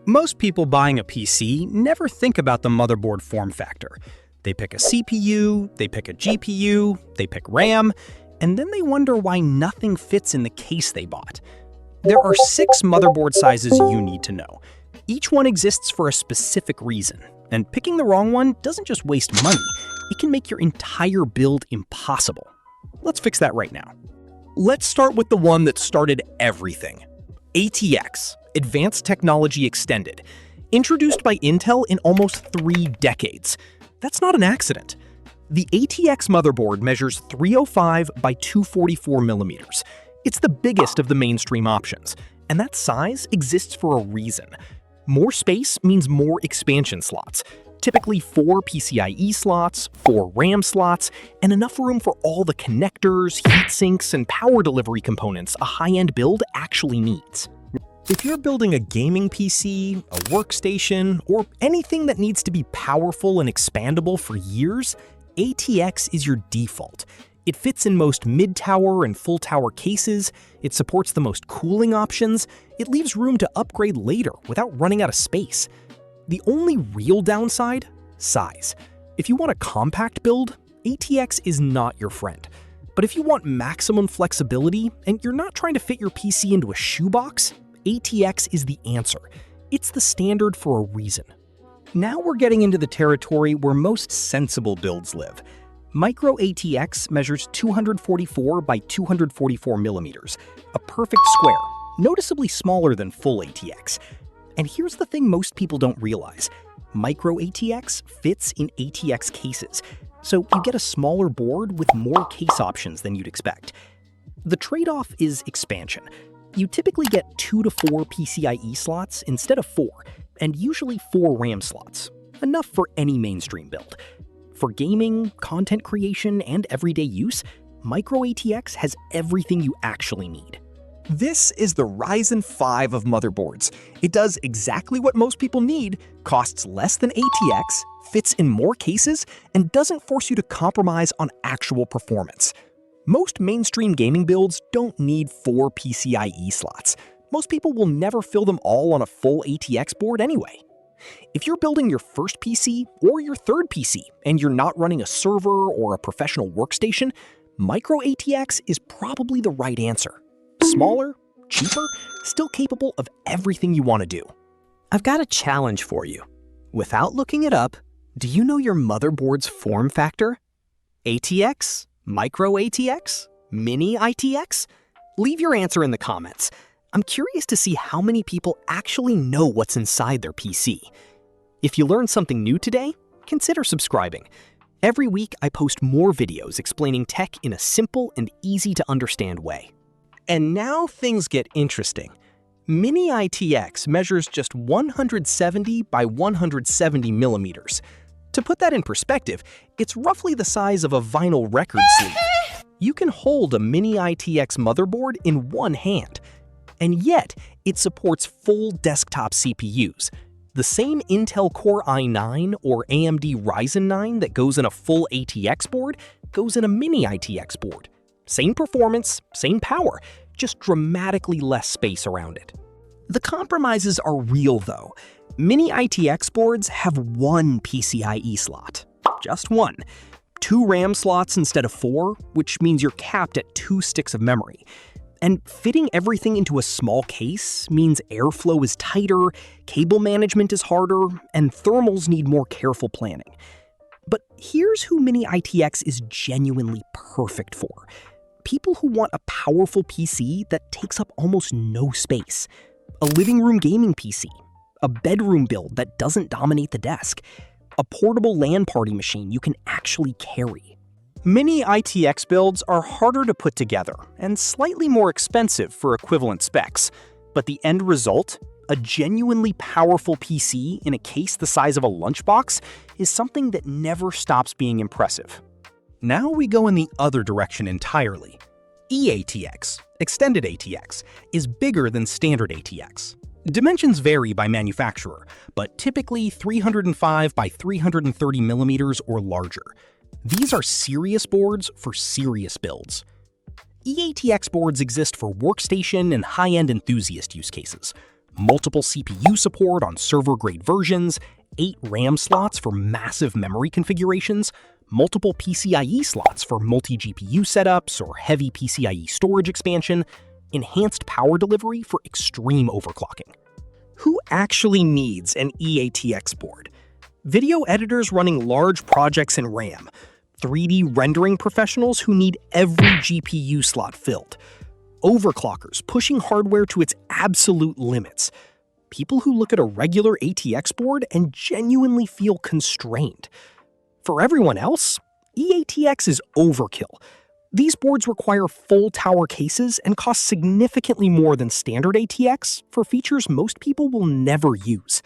Most people buying a PC never think about the motherboard form factor. They pick a CPU, they pick a GPU, they pick RAM, and then they wonder why nothing fits in the case they bought. There are 6 motherboard sizes you need to know. Each one exists for a specific reason, and picking the wrong one doesn't just waste money, it can make your entire build impossible. Let's fix that right now. Let's start with the one that started everything. ATX, Advanced Technology Extended, introduced by Intel in almost 3 decades. That's not an accident. The ATX motherboard measures 305 by 244 millimeters. It's the biggest of the mainstream options, and that size exists for a reason. More space means more expansion slots, typically 4 PCIe slots, 4 RAM slots, and enough room for all the connectors, heat sinks, and power delivery components a high-end build actually needs. If you're building a gaming PC, a workstation, or anything that needs to be powerful and expandable for years, ATX is your default. It fits in most mid-tower and full-tower cases, it supports the most cooling options, it leaves room to upgrade later without running out of space. The only real downside? Size. If you want a compact build, ATX is not your friend. But if you want maximum flexibility and you're not trying to fit your PC into a shoebox, ATX is the answer. It's the standard for a reason. Now we're getting into the territory where most sensible builds live. Micro-ATX measures 244 by 244 millimeters, a perfect square, noticeably smaller than full ATX. And here's the thing most people don't realize. Micro-ATX fits in ATX cases, so you get a smaller board with more case options than you'd expect. The trade-off is expansion. You typically get 2 to 4 PCIe slots instead of 4, and usually 4 RAM slots, enough for any mainstream build. For gaming, content creation, and everyday use, Micro-ATX has everything you actually need. This is the Ryzen 5 of motherboards. It does exactly what most people need, costs less than ATX, fits in more cases, and doesn't force you to compromise on actual performance. Most mainstream gaming builds don't need 4 PCIe slots. Most people will never fill them all on a full ATX board anyway. If you're building your first PC or your third PC and you're not running a server or a professional workstation, Micro-ATX is probably the right answer. Smaller, cheaper, still capable of everything you want to do. I've got a challenge for you. Without looking it up, do you know your motherboard's form factor? ATX? Micro-ATX? Mini-ITX? Leave your answer in the comments. I'm curious to see how many people actually know what's inside their PC. If you learned something new today, consider subscribing. Every week, I post more videos explaining tech in a simple and easy-to-understand way. And now things get interesting. Mini-ITX measures just 170 by 170 millimeters. To put that in perspective, it's roughly the size of a vinyl record sleeve. You can hold a Mini-ITX motherboard in one hand. And yet, it supports full desktop CPUs. The same Intel Core i9 or AMD Ryzen 9 that goes in a full ATX board goes in a Mini-ITX board. Same performance, same power, just dramatically less space around it. The compromises are real though. Mini-ITX boards have 1 PCIe slot. Just 1. 2 RAM slots instead of 4, which means you're capped at 2 sticks of memory. And fitting everything into a small case means airflow is tighter, cable management is harder, and thermals need more careful planning. But here's who Mini-ITX is genuinely perfect for. People who want a powerful PC that takes up almost no space. A living room gaming PC. A bedroom build that doesn't dominate the desk. A portable LAN party machine you can actually carry. Mini-ITX builds are harder to put together and slightly more expensive for equivalent specs. But the end result, a genuinely powerful PC in a case the size of a lunchbox, is something that never stops being impressive. Now we go in the other direction entirely. E-ATX, Extended ATX, is bigger than standard ATX. Dimensions vary by manufacturer, but typically 305 by 330 millimeters or larger. These are serious boards for serious builds. E-ATX boards exist for workstation and high-end enthusiast use cases. multiple CPU support on server-grade versions, 8 RAM slots for massive memory configurations, multiple PCIe slots for multi-GPU setups or heavy PCIe storage expansion, enhanced power delivery for extreme overclocking. Who actually needs an E-ATX board? Video editors running large projects in RAM, 3D rendering professionals who need every GPU slot filled, overclockers pushing hardware to its absolute limits, people who look at a regular ATX board and genuinely feel constrained. For everyone else, E-ATX is overkill. These boards require full tower cases and cost significantly more than standard ATX for features most people will never use.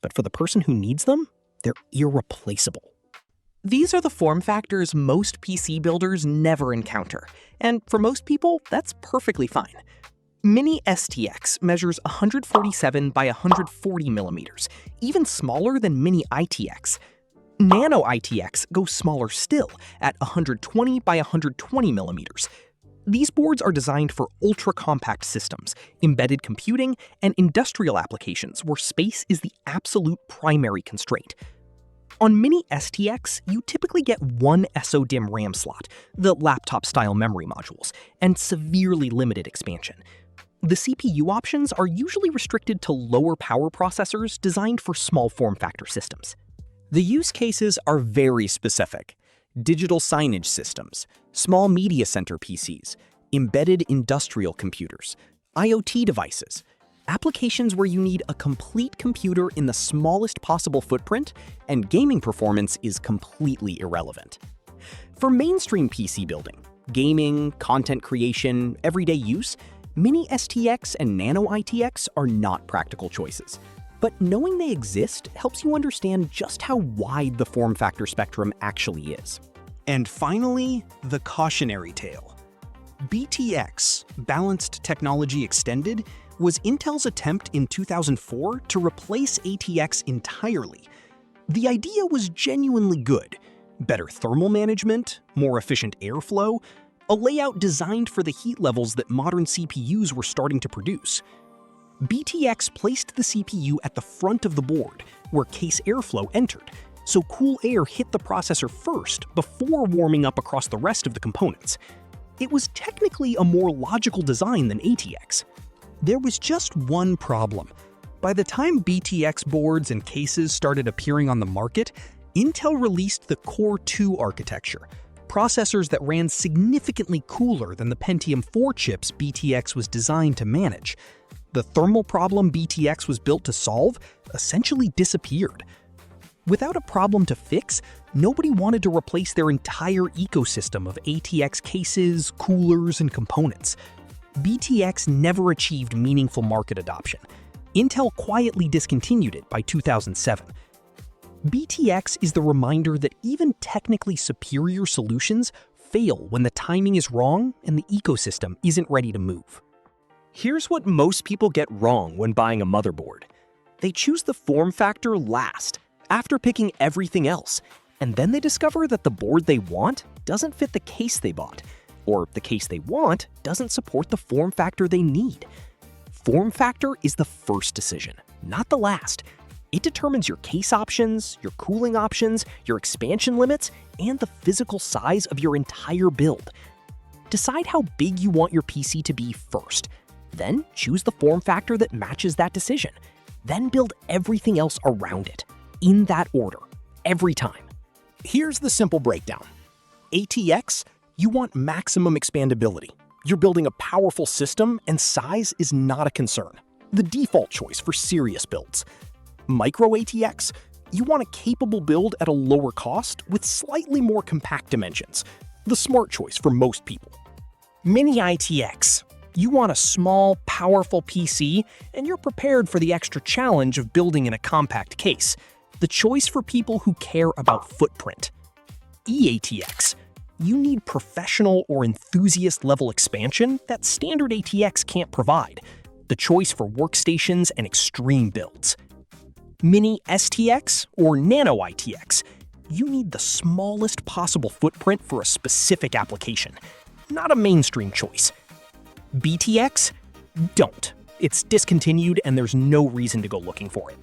But for the person who needs them, they're irreplaceable. These are the form factors most PC builders never encounter, and for most people, that's perfectly fine. Mini-STX measures 147 by 140 millimeters, even smaller than Mini-ITX. Nano-ITX goes smaller still, at 120 by 120 millimeters. These boards are designed for ultra-compact systems, embedded computing, and industrial applications where space is the absolute primary constraint. On Mini-STX, you typically get one SO-DIMM RAM slot, the laptop-style memory modules, and severely limited expansion. The CPU options are usually restricted to lower power processors designed for small form factor systems. The use cases are very specific. Digital signage systems, small media center PCs, embedded industrial computers, IoT devices, applications where you need a complete computer in the smallest possible footprint, and gaming performance is completely irrelevant. For mainstream PC building, gaming, content creation, everyday use, Mini-STX and Nano-ITX are not practical choices. But knowing they exist helps you understand just how wide the form factor spectrum actually is. And finally, the cautionary tale. BTX, Balanced Technology Extended, was Intel's attempt in 2004 to replace ATX entirely. The idea was genuinely good. Better thermal management, more efficient airflow, a layout designed for the heat levels that modern CPUs were starting to produce. BTX placed the CPU at the front of the board, where case airflow entered, so cool air hit the processor first before warming up across the rest of the components. It was technically a more logical design than ATX. There was just one problem. By the time BTX boards and cases started appearing on the market, Intel released the Core 2 architecture, processors that ran significantly cooler than the Pentium 4 chips BTX was designed to manage. The thermal problem BTX was built to solve essentially disappeared. Without a problem to fix, nobody wanted to replace their entire ecosystem of ATX cases, coolers, and components. BTX never achieved meaningful market adoption. Intel quietly discontinued it by 2007. BTX is the reminder that even technically superior solutions fail when the timing is wrong and the ecosystem isn't ready to move. Here's what most people get wrong when buying a motherboard. They choose the form factor last, after picking everything else, and then they discover that the board they want doesn't fit the case they bought, or the case they want doesn't support the form factor they need. Form factor is the first decision, not the last. It determines your case options, your cooling options, your expansion limits, and the physical size of your entire build. Decide how big you want your PC to be first. Then choose the form factor that matches that decision. Then build everything else around it, in that order, every time. Here's the simple breakdown. ATX, you want maximum expandability. You're building a powerful system, and size is not a concern. The default choice for serious builds. Micro-ATX, you want a capable build at a lower cost with slightly more compact dimensions. The smart choice for most people. Mini-ITX, you want a small, powerful PC, and you're prepared for the extra challenge of building in a compact case. The choice for people who care about footprint. E-ATX, you need professional or enthusiast-level expansion that standard ATX can't provide. The choice for workstations and extreme builds. Mini-STX or Nano-ITX, you need the smallest possible footprint for a specific application, not a mainstream choice. BTX? Don't. It's discontinued and there's no reason to go looking for it.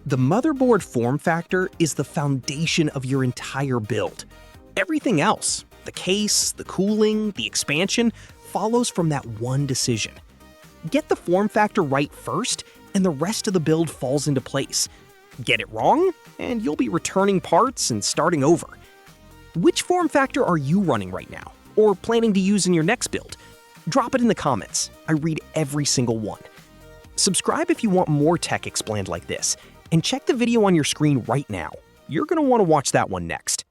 The motherboard form factor is the foundation of your entire build. Everything else, the case, the cooling, the expansion, follows from that one decision. Get the form factor right first, and the rest of the build falls into place. Get it wrong, and you'll be returning parts and starting over. Which form factor are you running right now, or planning to use in your next build? Drop it in the comments. I read every single one. Subscribe if you want more tech explained like this, and check the video on your screen right now. You're going to want to watch that one next.